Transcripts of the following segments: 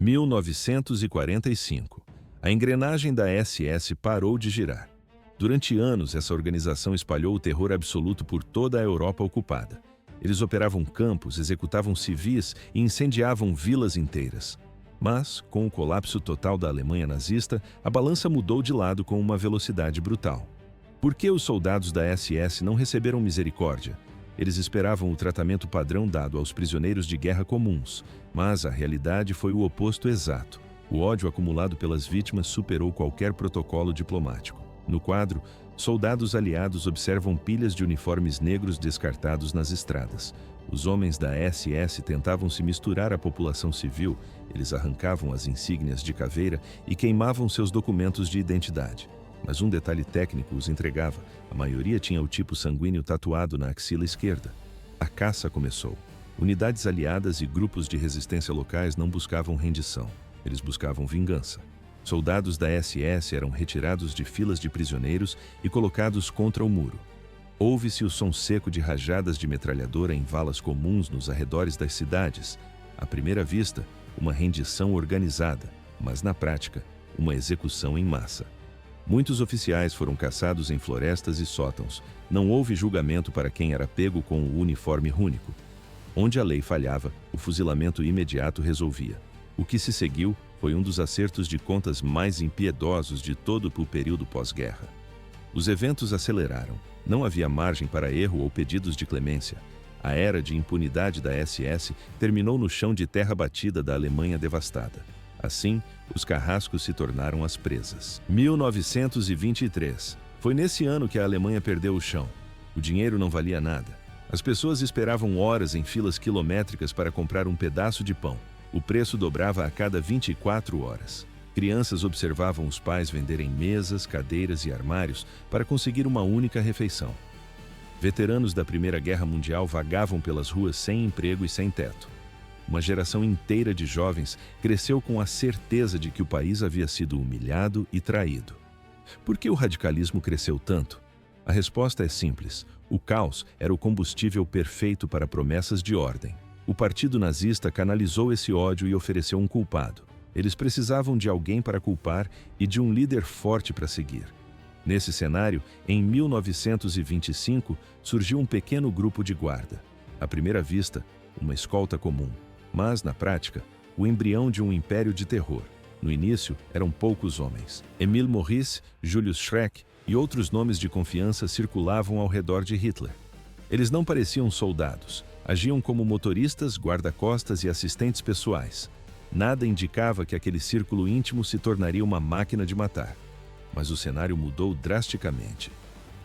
1945. A engrenagem da SS parou de girar. Durante anos, essa organização espalhou o terror absoluto por toda a Europa ocupada. Eles operavam campos, executavam civis e incendiavam vilas inteiras. Mas, com o colapso total da Alemanha nazista, a balança mudou de lado com uma velocidade brutal. Por que os soldados da SS não receberam misericórdia? Eles esperavam o tratamento padrão dado aos prisioneiros de guerra comuns, mas a realidade foi o oposto exato. O ódio acumulado pelas vítimas superou qualquer protocolo diplomático. No quadro, soldados aliados observam pilhas de uniformes negros descartados nas estradas. Os homens da SS tentavam se misturar à população civil, eles arrancavam as insígnias de caveira e queimavam seus documentos de identidade. Mas um detalhe técnico os entregava: a maioria tinha o tipo sanguíneo tatuado na axila esquerda. A caça começou. Unidades aliadas e grupos de resistência locais não buscavam rendição, eles buscavam vingança. Soldados da SS eram retirados de filas de prisioneiros e colocados contra o muro. Ouve-se o som seco de rajadas de metralhadora em valas comuns nos arredores das cidades. À primeira vista, uma rendição organizada, mas na prática, uma execução em massa. Muitos oficiais foram caçados em florestas e sótãos. Não houve julgamento para quem era pego com o uniforme único. Onde a lei falhava, o fuzilamento imediato resolvia. O que se seguiu foi um dos acertos de contas mais impiedosos de todo o período pós-guerra. Os eventos aceleraram. Não havia margem para erro ou pedidos de clemência. A era de impunidade da SS terminou no chão de terra batida da Alemanha devastada. Assim, os carrascos se tornaram as presas. 1923. Foi nesse ano que a Alemanha perdeu o chão. O dinheiro não valia nada. As pessoas esperavam horas em filas quilométricas para comprar um pedaço de pão. O preço dobrava a cada 24 horas. Crianças observavam os pais venderem mesas, cadeiras e armários para conseguir uma única refeição. Veteranos da Primeira Guerra Mundial vagavam pelas ruas sem emprego e sem teto. Uma geração inteira de jovens cresceu com a certeza de que o país havia sido humilhado e traído. Por que o radicalismo cresceu tanto? A resposta é simples: o caos era o combustível perfeito para promessas de ordem. O partido nazista canalizou esse ódio e ofereceu um culpado. Eles precisavam de alguém para culpar e de um líder forte para seguir. Nesse cenário, em 1925, surgiu um pequeno grupo de guarda. À primeira vista, uma escolta comum. Mas, na prática, o embrião de um império de terror. No início, eram poucos homens. Emil Maurice, Julius Schreck e outros nomes de confiança circulavam ao redor de Hitler. Eles não pareciam soldados. Agiam como motoristas, guarda-costas e assistentes pessoais. Nada indicava que aquele círculo íntimo se tornaria uma máquina de matar. Mas o cenário mudou drasticamente.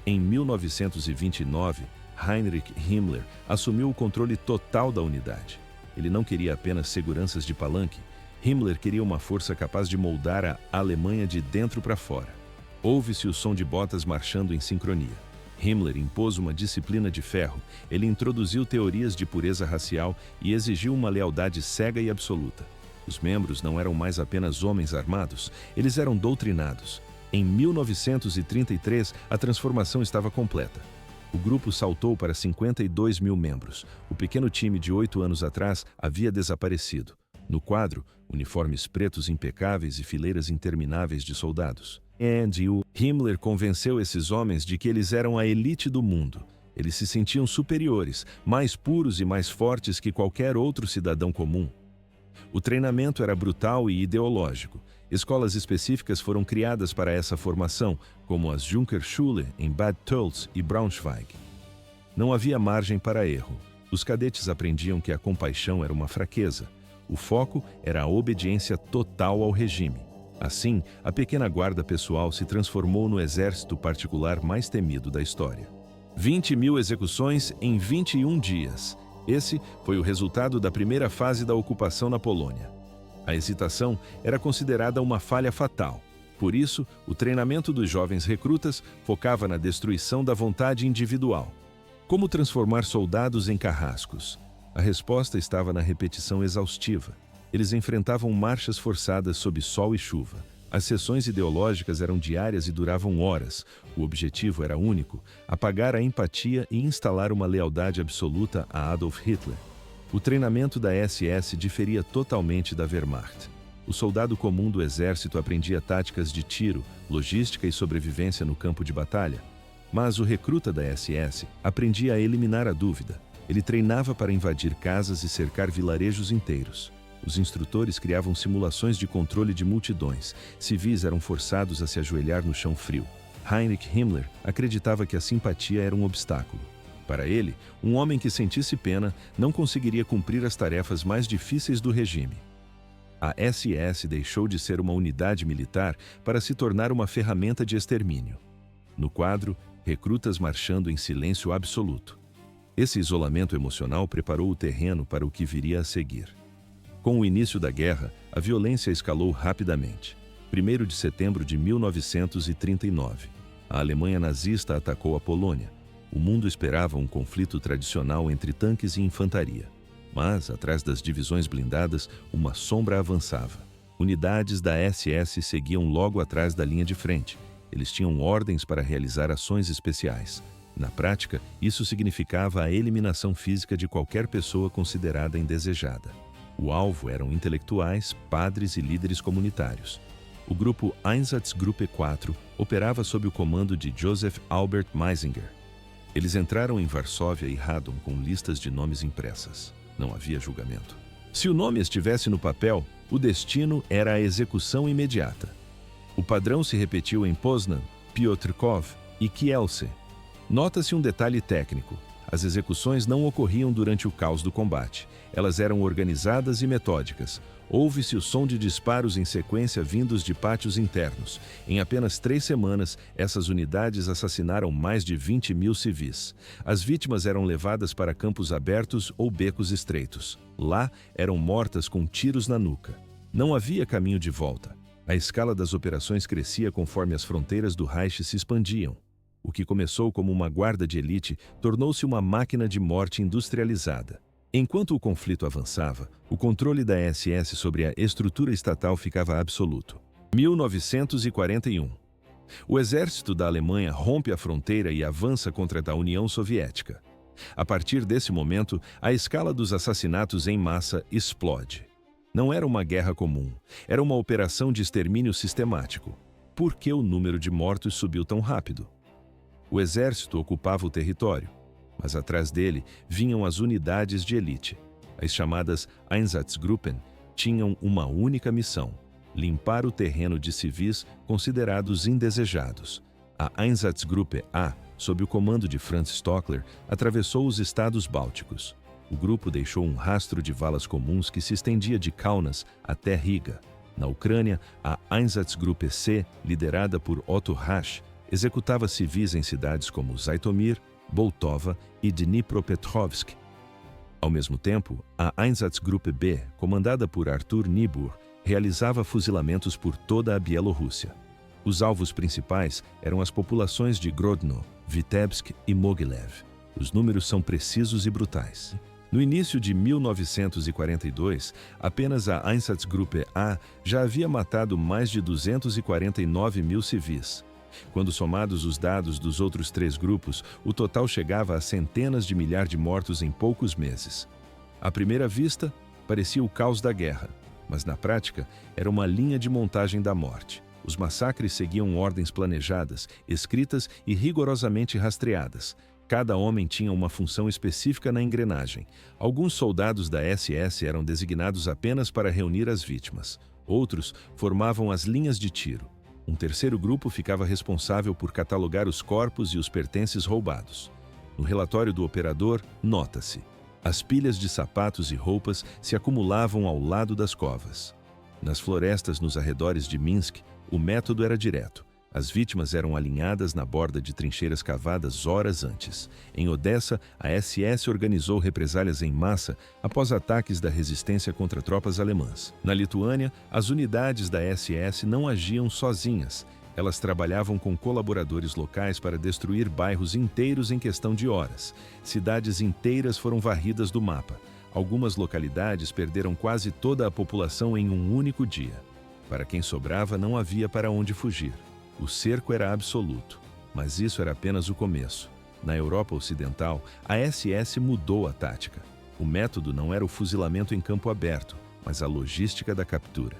Em 1929, Heinrich Himmler assumiu o controle total da unidade. Ele não queria apenas seguranças de palanque. Himmler queria uma força capaz de moldar a Alemanha de dentro para fora. Ouve-se o som de botas marchando em sincronia. Himmler impôs uma disciplina de ferro. Ele introduziu teorias de pureza racial e exigiu uma lealdade cega e absoluta. Os membros não eram mais apenas homens armados, eles eram doutrinados. Em 1933, a transformação estava completa. O grupo saltou para 52 mil membros. O pequeno time de 8 anos atrás havia desaparecido. No quadro, uniformes pretos impecáveis e fileiras intermináveis de soldados. Himmler convenceu esses homens de que eles eram a elite do mundo. Eles se sentiam superiores, mais puros e mais fortes que qualquer outro cidadão comum. O treinamento era brutal e ideológico. Escolas específicas foram criadas para essa formação, como as Junkerschule em Bad Tölz e Braunschweig. Não havia margem para erro. Os cadetes aprendiam que a compaixão era uma fraqueza. O foco era a obediência total ao regime. Assim, a pequena guarda pessoal se transformou no exército particular mais temido da história. 20 mil execuções em 21 dias. Esse foi o resultado da primeira fase da ocupação na Polônia. A hesitação era considerada uma falha fatal. Por isso, o treinamento dos jovens recrutas focava na destruição da vontade individual. Como transformar soldados em carrascos? A resposta estava na repetição exaustiva. Eles enfrentavam marchas forçadas sob sol e chuva. As sessões ideológicas eram diárias e duravam horas. O objetivo era único: apagar a empatia e instalar uma lealdade absoluta a Adolf Hitler. O treinamento da SS diferia totalmente da Wehrmacht. O soldado comum do exército aprendia táticas de tiro, logística e sobrevivência no campo de batalha. Mas o recruta da SS aprendia a eliminar a dúvida. Ele treinava para invadir casas e cercar vilarejos inteiros. Os instrutores criavam simulações de controle de multidões. Civis eram forçados a se ajoelhar no chão frio. Heinrich Himmler acreditava que a simpatia era um obstáculo. Para ele, um homem que sentisse pena não conseguiria cumprir as tarefas mais difíceis do regime. A SS deixou de ser uma unidade militar para se tornar uma ferramenta de extermínio. No quadro, recrutas marchando em silêncio absoluto. Esse isolamento emocional preparou o terreno para o que viria a seguir. Com o início da guerra, a violência escalou rapidamente. 1º de setembro de 1939, a Alemanha nazista atacou a Polônia. O mundo esperava um conflito tradicional entre tanques e infantaria. Mas, atrás das divisões blindadas, uma sombra avançava. Unidades da SS seguiam logo atrás da linha de frente. Eles tinham ordens para realizar ações especiais. Na prática, isso significava a eliminação física de qualquer pessoa considerada indesejada. O alvo eram intelectuais, padres e líderes comunitários. O grupo Einsatzgruppe 4 operava sob o comando de Joseph Albert Meisinger. Eles entraram em Varsóvia e Radom com listas de nomes impressas. Não havia julgamento. Se o nome estivesse no papel, o destino era a execução imediata. O padrão se repetiu em Poznan, Piotrków e Kielce. Nota-se um detalhe técnico. As execuções não ocorriam durante o caos do combate. Elas eram organizadas e metódicas. Ouve-se o som de disparos em sequência vindos de pátios internos. Em apenas 3 semanas, essas unidades assassinaram mais de 20.000 civis. As vítimas eram levadas para campos abertos ou becos estreitos. Lá, eram mortas com tiros na nuca. Não havia caminho de volta. A escala das operações crescia conforme as fronteiras do Reich se expandiam. O que começou como uma guarda de elite tornou-se uma máquina de morte industrializada. Enquanto o conflito avançava, o controle da SS sobre a estrutura estatal ficava absoluto. 1941. O exército da Alemanha rompe a fronteira e avança contra a da União Soviética. A partir desse momento, a escala dos assassinatos em massa explode. Não era uma guerra comum, era uma operação de extermínio sistemático. Por que o número de mortos subiu tão rápido? O exército ocupava o território, mas atrás dele vinham as unidades de elite. As chamadas Einsatzgruppen tinham uma única missão: limpar o terreno de civis considerados indesejados. A Einsatzgruppe A, sob o comando de Franz Stockler, atravessou os estados bálticos. O grupo deixou um rastro de valas comuns que se estendia de Kaunas até Riga. Na Ucrânia, a Einsatzgruppe C, liderada por Otto Rasch, executava civis em cidades como Zaitomir, Boltova e Dnipropetrovsk. Ao mesmo tempo, a Einsatzgruppe B, comandada por Arthur Niebuhr, realizava fuzilamentos por toda a Bielorrússia. Os alvos principais eram as populações de Grodno, Vitebsk e Mogilev. Os números são precisos e brutais. No início de 1942, apenas a Einsatzgruppe A já havia matado mais de 249.000 civis. Quando somados os dados dos outros 3 grupos, o total chegava a centenas de milhares de mortos em poucos meses. À primeira vista, parecia o caos da guerra, mas na prática era uma linha de montagem da morte. Os massacres seguiam ordens planejadas, escritas e rigorosamente rastreadas. Cada homem tinha uma função específica na engrenagem. Alguns soldados da SS eram designados apenas para reunir as vítimas. Outros formavam as linhas de tiro. Um terceiro grupo ficava responsável por catalogar os corpos e os pertences roubados. No relatório do operador, nota-se: as pilhas de sapatos e roupas se acumulavam ao lado das covas. Nas florestas nos arredores de Minsk, o método era direto. As vítimas eram alinhadas na borda de trincheiras cavadas horas antes. Em Odessa, a SS organizou represálias em massa após ataques da resistência contra tropas alemãs. Na Lituânia, as unidades da SS não agiam sozinhas. Elas trabalhavam com colaboradores locais para destruir bairros inteiros em questão de horas. Cidades inteiras foram varridas do mapa. Algumas localidades perderam quase toda a população em um único dia. Para quem sobrava, não havia para onde fugir. O cerco era absoluto, mas isso era apenas o começo. Na Europa Ocidental, a SS mudou a tática. O método não era o fuzilamento em campo aberto, mas a logística da captura.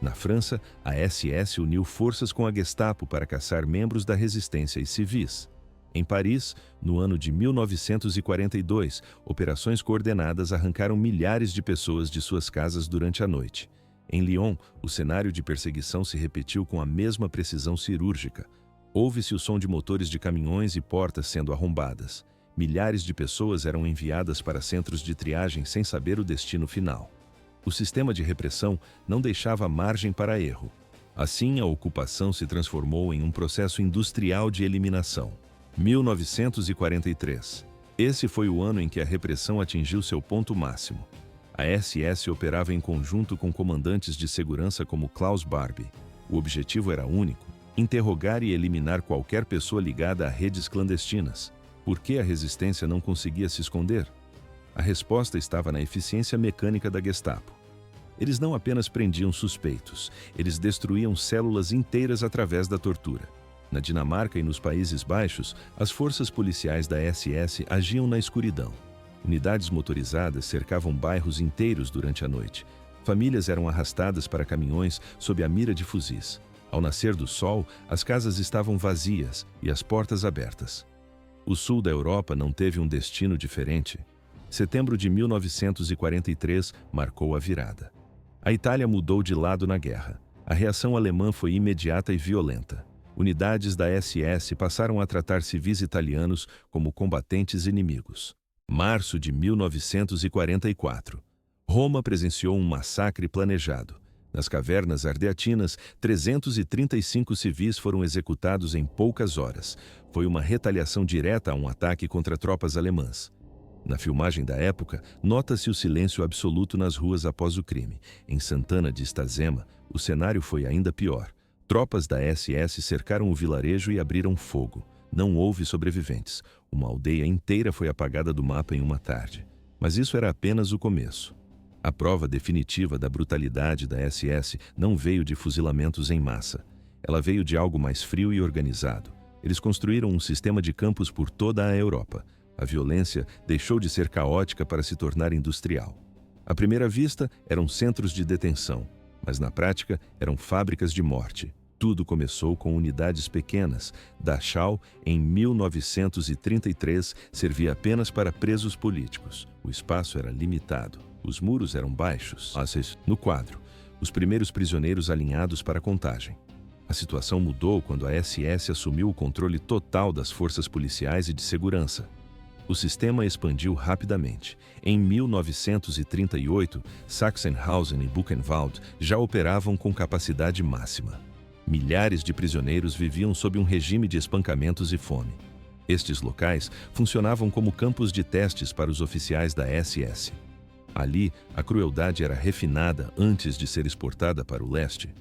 Na França, a SS uniu forças com a Gestapo para caçar membros da resistência e civis. Em Paris, no ano de 1942, operações coordenadas arrancaram milhares de pessoas de suas casas durante a noite. Em Lyon, o cenário de perseguição se repetiu com a mesma precisão cirúrgica. Ouve-se o som de motores de caminhões e portas sendo arrombadas. Milhares de pessoas eram enviadas para centros de triagem sem saber o destino final. O sistema de repressão não deixava margem para erro. Assim, a ocupação se transformou em um processo industrial de eliminação. 1943. Esse foi o ano em que a repressão atingiu seu ponto máximo. A SS operava em conjunto com comandantes de segurança como Klaus Barbie. O objetivo era único: interrogar e eliminar qualquer pessoa ligada a redes clandestinas. Por que a resistência não conseguia se esconder? A resposta estava na eficiência mecânica da Gestapo. Eles não apenas prendiam suspeitos, eles destruíam células inteiras através da tortura. Na Dinamarca e nos Países Baixos, as forças policiais da SS agiam na escuridão. Unidades motorizadas cercavam bairros inteiros durante a noite. Famílias eram arrastadas para caminhões sob a mira de fuzis. Ao nascer do sol, as casas estavam vazias e as portas abertas. O sul da Europa não teve um destino diferente. Setembro de 1943 marcou a virada. A Itália mudou de lado na guerra. A reação alemã foi imediata e violenta. Unidades da SS passaram a tratar civis italianos como combatentes inimigos. Março de 1944. Roma presenciou um massacre planejado. Nas cavernas ardeatinas, 335 civis foram executados em poucas horas. Foi uma retaliação direta a um ataque contra tropas alemãs. Na filmagem da época, nota-se o silêncio absoluto nas ruas após o crime. Em Sant'Anna di Stazzema, o cenário foi ainda pior. Tropas da SS cercaram o vilarejo e abriram fogo. Não houve sobreviventes. Uma aldeia inteira foi apagada do mapa em uma tarde. Mas isso era apenas o começo. A prova definitiva da brutalidade da SS não veio de fuzilamentos em massa. Ela veio de algo mais frio e organizado. Eles construíram um sistema de campos por toda a Europa. A violência deixou de ser caótica para se tornar industrial. À primeira vista, eram centros de detenção, mas na prática eram fábricas de morte. Tudo começou com unidades pequenas. Dachau, em 1933, servia apenas para presos políticos. O espaço era limitado. Os muros eram baixos. No quadro, os primeiros prisioneiros alinhados para a contagem. A situação mudou quando a SS assumiu o controle total das forças policiais e de segurança. O sistema expandiu rapidamente. Em 1938, Sachsenhausen e Buchenwald já operavam com capacidade máxima. Milhares de prisioneiros viviam sob um regime de espancamentos e fome. Estes locais funcionavam como campos de testes para os oficiais da SS. Ali, a crueldade era refinada antes de ser exportada para o leste.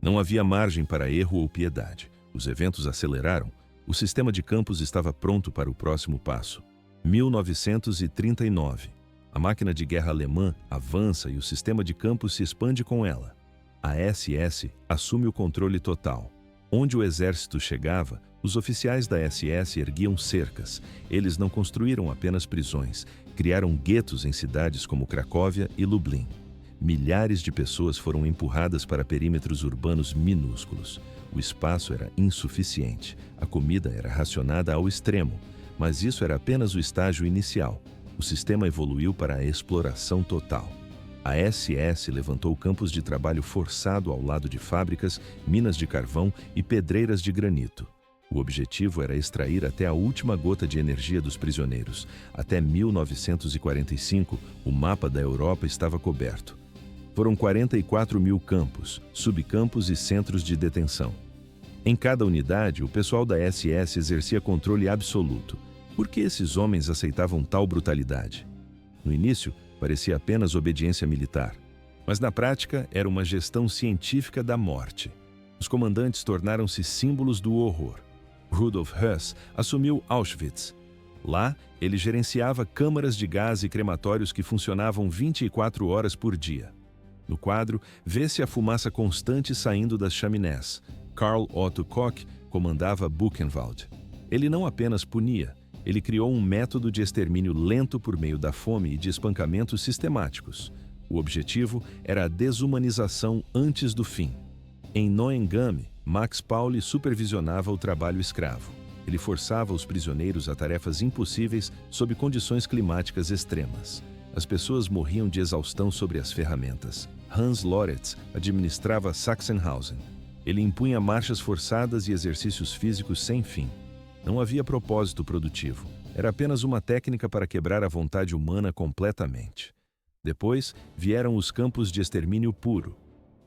Não havia margem para erro ou piedade. Os eventos aceleraram. O sistema de campos estava pronto para o próximo passo. 1939. A máquina de guerra alemã avança e o sistema de campos se expande com ela. A SS assume o controle total. Onde o exército chegava, os oficiais da SS erguiam cercas. Eles não construíram apenas prisões, criaram guetos em cidades como Cracóvia e Lublin. Milhares de pessoas foram empurradas para perímetros urbanos minúsculos. O espaço era insuficiente, a comida era racionada ao extremo. Mas isso era apenas o estágio inicial. O sistema evoluiu para a exploração total. A SS levantou campos de trabalho forçado ao lado de fábricas, minas de carvão e pedreiras de granito. O objetivo era extrair até a última gota de energia dos prisioneiros. Até 1945, o mapa da Europa estava coberto. Foram 44 mil campos, subcampos e centros de detenção. Em cada unidade, o pessoal da SS exercia controle absoluto. Por que esses homens aceitavam tal brutalidade? No início, parecia apenas obediência militar. Mas na prática, era uma gestão científica da morte. Os comandantes tornaram-se símbolos do horror. Rudolf Höss assumiu Auschwitz. Lá, ele gerenciava câmaras de gás e crematórios que funcionavam 24 horas por dia. No quadro, vê-se a fumaça constante saindo das chaminés. Karl Otto Koch comandava Buchenwald. Ele não apenas punia, ele criou um método de extermínio lento por meio da fome e de espancamentos sistemáticos. O objetivo era a desumanização antes do fim. Em Neuengamme, Max Pauli supervisionava o trabalho escravo. Ele forçava os prisioneiros a tarefas impossíveis sob condições climáticas extremas. As pessoas morriam de exaustão sobre as ferramentas. Hans Loretz administrava Sachsenhausen. Ele impunha marchas forçadas e exercícios físicos sem fim. Não havia propósito produtivo. Era apenas uma técnica para quebrar a vontade humana completamente. Depois vieram os campos de extermínio puro.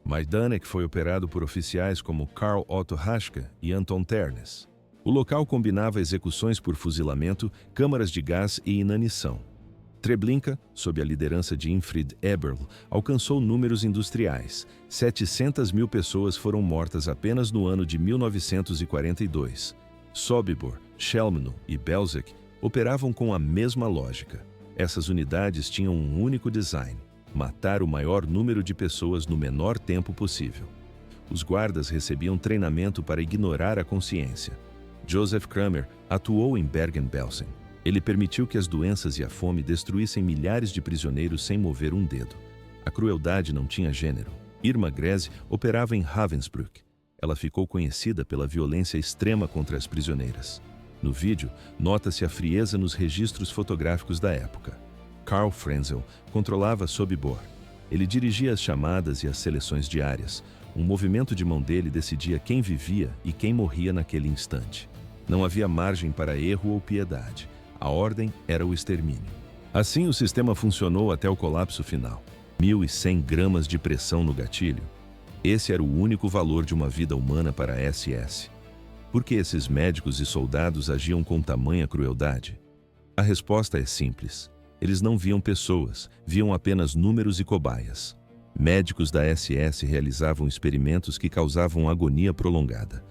Majdanek foi operado por oficiais como Karl Otto Haschke e Anton Ternes. O local combinava execuções por fuzilamento, câmaras de gás e inanição. Treblinka, sob a liderança de Irmfried Eberl, alcançou números industriais. 700.000 pessoas foram mortas apenas no ano de 1942. Sobibor, Chelmno e Belzec operavam com a mesma lógica. Essas unidades tinham um único design: matar o maior número de pessoas no menor tempo possível. Os guardas recebiam treinamento para ignorar a consciência. Joseph Kramer atuou em Bergen-Belsen. Ele permitiu que as doenças e a fome destruíssem milhares de prisioneiros sem mover um dedo. A crueldade não tinha gênero. Irma Grese operava em Ravensbrück. Ela ficou conhecida pela violência extrema contra as prisioneiras. No vídeo, nota-se a frieza nos registros fotográficos da época. Karl Frenzel controlava Sobibor. Ele dirigia as chamadas e as seleções diárias. Um movimento de mão dele decidia quem vivia e quem morria naquele instante. Não havia margem para erro ou piedade. A ordem era o extermínio. Assim, o sistema funcionou até o colapso final. 1.100 gramas de pressão no gatilho. Esse era o único valor de uma vida humana para a SS. Por que esses médicos e soldados agiam com tamanha crueldade? A resposta é simples. Eles não viam pessoas, viam apenas números e cobaias. Médicos da SS realizavam experimentos que causavam agonia prolongada.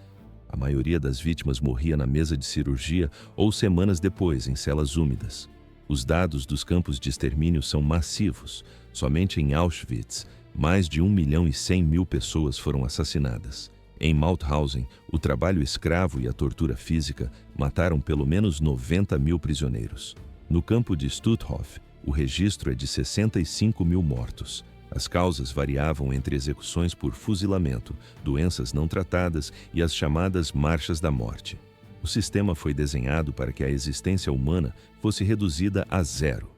A maioria das vítimas morria na mesa de cirurgia ou semanas depois, em celas úmidas. Os dados dos campos de extermínio são massivos. Somente em Auschwitz, mais de 1.100.000 pessoas foram assassinadas. Em Mauthausen, o trabalho escravo e a tortura física mataram pelo menos 90.000 prisioneiros. No campo de Stutthof, o registro é de 65.000 mortos. As causas variavam entre execuções por fuzilamento, doenças não tratadas e as chamadas marchas da morte. O sistema foi desenhado para que a existência humana fosse reduzida a zero.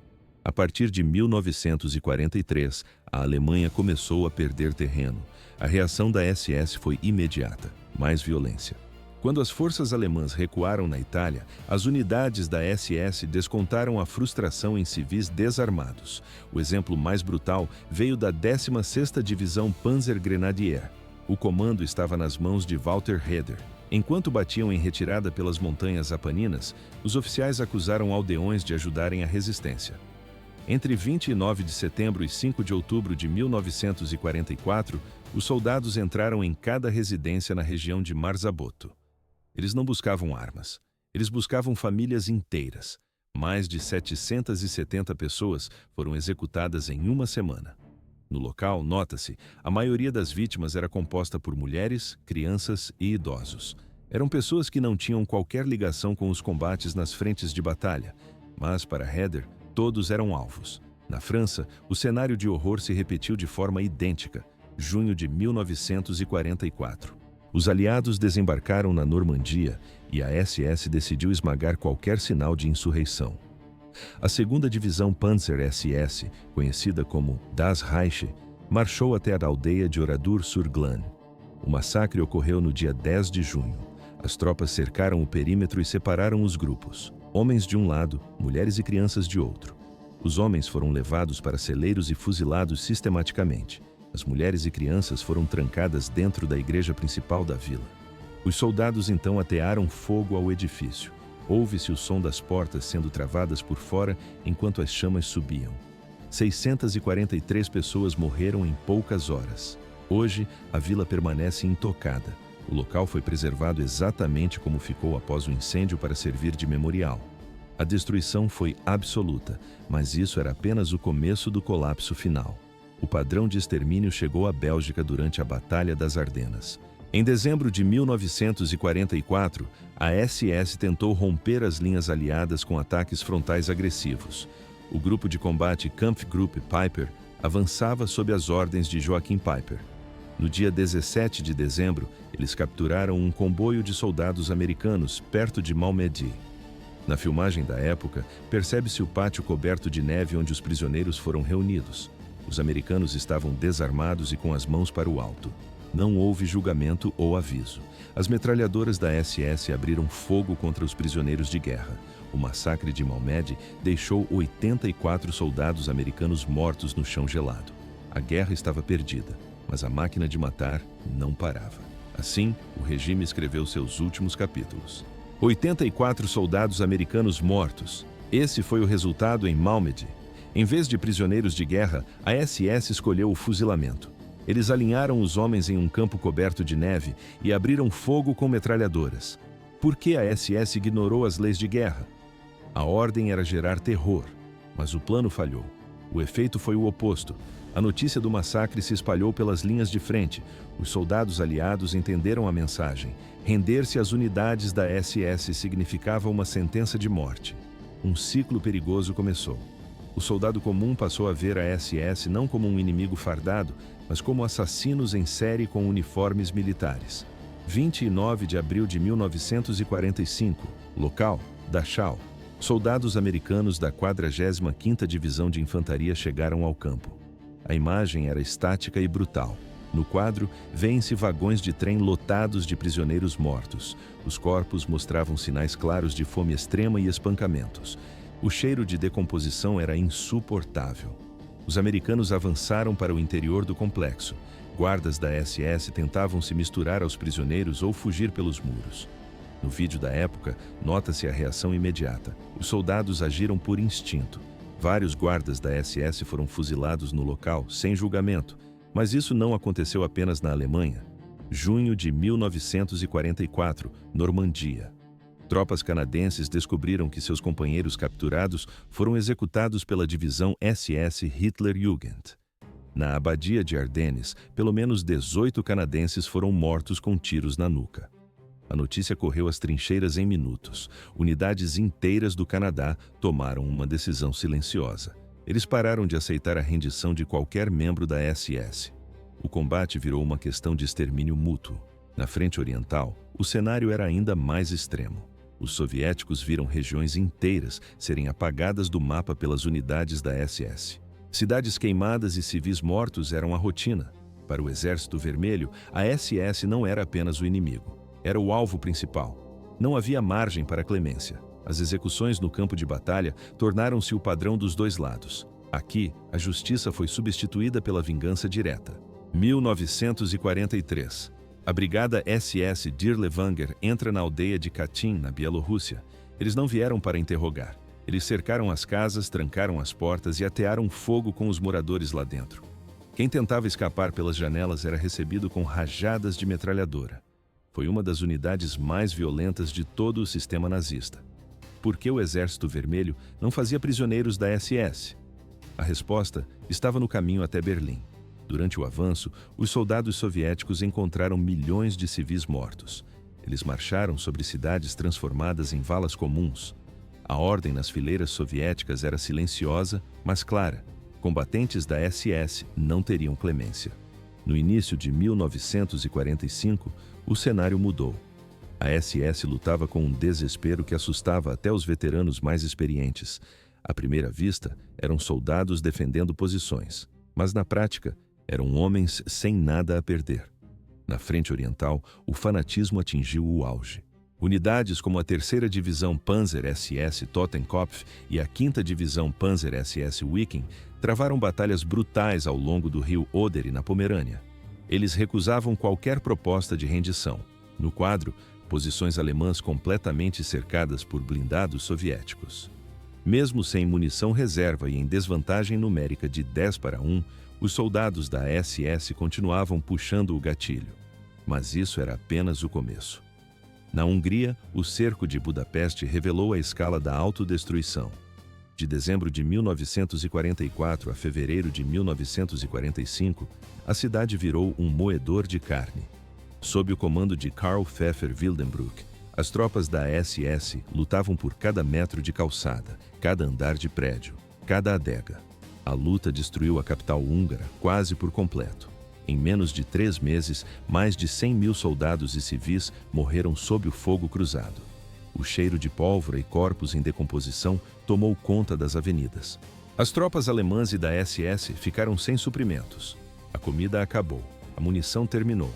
A partir de 1943, a Alemanha começou a perder terreno. A reação da SS foi imediata: mais violência. Quando as forças alemãs recuaram na Itália, as unidades da SS descontaram a frustração em civis desarmados. O exemplo mais brutal veio da 16ª Divisão Panzer Grenadier. O comando estava nas mãos de Walter Heder. Enquanto batiam em retirada pelas montanhas Apaninas, os oficiais acusaram aldeões de ajudarem a resistência. Entre 29 de setembro e 5 de outubro de 1944, os soldados entraram em cada residência na região de Marzabotto. Eles não buscavam armas. Eles buscavam famílias inteiras. Mais de 770 pessoas foram executadas em uma semana. No local, nota-se, a maioria das vítimas era composta por mulheres, crianças e idosos. Eram pessoas que não tinham qualquer ligação com os combates nas frentes de batalha, mas, para Heder, todos eram alvos. Na França, o cenário de horror se repetiu de forma idêntica, junho de 1944. Os aliados desembarcaram na Normandia e a SS decidiu esmagar qualquer sinal de insurreição. A 2ª Divisão Panzer SS, conhecida como Das Reich, marchou até a aldeia de Oradour-sur-Glane. O massacre ocorreu no dia 10 de junho. As tropas cercaram o perímetro e separaram os grupos. Homens de um lado, mulheres e crianças de outro. Os homens foram levados para celeiros e fuzilados sistematicamente. As mulheres e crianças foram trancadas dentro da igreja principal da vila. Os soldados então atearam fogo ao edifício. Ouve-se o som das portas sendo travadas por fora enquanto as chamas subiam. 643 pessoas morreram em poucas horas. Hoje, a vila permanece intocada. O local foi preservado exatamente como ficou após o incêndio para servir de memorial. A destruição foi absoluta, mas isso era apenas o começo do colapso final. O padrão de extermínio chegou à Bélgica durante a Batalha das Ardenas. Em dezembro de 1944, a SS tentou romper as linhas aliadas com ataques frontais agressivos. O grupo de combate Kampfgruppe Peiper avançava sob as ordens de Joachim Peiper. No dia 17 de dezembro, eles capturaram um comboio de soldados americanos perto de Malmedy. Na filmagem da época, percebe-se o pátio coberto de neve onde os prisioneiros foram reunidos. Os americanos estavam desarmados e com as mãos para o alto. Não houve julgamento ou aviso. As metralhadoras da SS abriram fogo contra os prisioneiros de guerra. O massacre de Malmedy deixou 84 soldados americanos mortos no chão gelado. A guerra estava perdida, mas a máquina de matar não parava. Assim, o regime escreveu seus últimos capítulos. 84 soldados americanos mortos. Esse foi o resultado em Malmedy. Em vez de prisioneiros de guerra, a SS escolheu o fuzilamento. Eles alinharam os homens em um campo coberto de neve e abriram fogo com metralhadoras. Por que a SS ignorou as leis de guerra? A ordem era gerar terror, mas o plano falhou. O efeito foi o oposto. A notícia do massacre se espalhou pelas linhas de frente. Os soldados aliados entenderam a mensagem. Render-se às unidades da SS significava uma sentença de morte. Um ciclo perigoso começou. O soldado comum passou a ver a SS não como um inimigo fardado, mas como assassinos em série com uniformes militares. 29 de abril de 1945, local, Dachau. Soldados americanos da 45ª Divisão de Infantaria chegaram ao campo. A imagem era estática e brutal. No quadro, vêem-se vagões de trem lotados de prisioneiros mortos. Os corpos mostravam sinais claros de fome extrema e espancamentos. O cheiro de decomposição era insuportável. Os americanos avançaram para o interior do complexo. Guardas da SS tentavam se misturar aos prisioneiros ou fugir pelos muros. No vídeo da época, nota-se a reação imediata. Os soldados agiram por instinto. Vários guardas da SS foram fuzilados no local, sem julgamento. Mas isso não aconteceu apenas na Alemanha. Junho de 1944, Normandia. Tropas canadenses descobriram que seus companheiros capturados foram executados pela divisão SS Hitlerjugend. Na abadia de Ardennes, pelo menos 18 canadenses foram mortos com tiros na nuca. A notícia correu às trincheiras em minutos. Unidades inteiras do Canadá tomaram uma decisão silenciosa. Eles pararam de aceitar a rendição de qualquer membro da SS. O combate virou uma questão de extermínio mútuo. Na frente oriental, o cenário era ainda mais extremo. Os soviéticos viram regiões inteiras serem apagadas do mapa pelas unidades da SS. Cidades queimadas e civis mortos eram a rotina. Para o Exército Vermelho, a SS não era apenas o inimigo. Era o alvo principal. Não havia margem para clemência. As execuções no campo de batalha tornaram-se o padrão dos dois lados. Aqui, a justiça foi substituída pela vingança direta. 1943. A brigada SS Dirlewanger entra na aldeia de Katyn, na Bielorrússia. Eles não vieram para interrogar. Eles cercaram as casas, trancaram as portas e atearam fogo com os moradores lá dentro. Quem tentava escapar pelas janelas era recebido com rajadas de metralhadora. Foi uma das unidades mais violentas de todo o sistema nazista. Por que o Exército Vermelho não fazia prisioneiros da SS? A resposta estava no caminho até Berlim. Durante o avanço, os soldados soviéticos encontraram milhões de civis mortos. Eles marcharam sobre cidades transformadas em valas comuns. A ordem nas fileiras soviéticas era silenciosa, mas clara. Combatentes da SS não teriam clemência. No início de 1945, o cenário mudou. A SS lutava com um desespero que assustava até os veteranos mais experientes. À primeira vista, eram soldados defendendo posições, mas na prática, eram homens sem nada a perder. Na frente oriental, o fanatismo atingiu o auge. Unidades como a 3ª Divisão Panzer SS Totenkopf e a 5ª Divisão Panzer SS Wiking travaram batalhas brutais ao longo do rio Oder e na Pomerânia. Eles recusavam qualquer proposta de rendição. No quadro, posições alemãs completamente cercadas por blindados soviéticos. Mesmo sem munição reserva e em desvantagem numérica de 10-1, os soldados da SS continuavam puxando o gatilho. Mas isso era apenas o começo. Na Hungria, o cerco de Budapeste revelou a escala da autodestruição. De dezembro de 1944 a fevereiro de 1945, a cidade virou um moedor de carne. Sob o comando de Karl Pfeffer Wildenbruck, as tropas da SS lutavam por cada metro de calçada, cada andar de prédio, cada adega. A luta destruiu a capital húngara quase por completo. Em menos de 3 meses, mais de 100.000 soldados e civis morreram sob o fogo cruzado. O cheiro de pólvora e corpos em decomposição tomou conta das avenidas. As tropas alemãs e da SS ficaram sem suprimentos. A comida acabou, a munição terminou.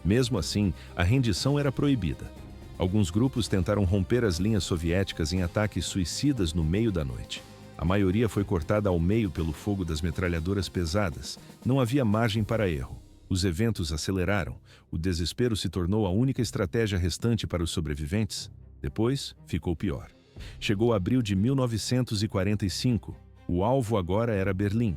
Mesmo assim, a rendição era proibida. Alguns grupos tentaram romper as linhas soviéticas em ataques suicidas no meio da noite. A maioria foi cortada ao meio pelo fogo das metralhadoras pesadas. Não havia margem para erro. Os eventos aceleraram. O desespero se tornou a única estratégia restante para os sobreviventes. Depois, ficou pior. Chegou abril de 1945. O alvo agora era Berlim.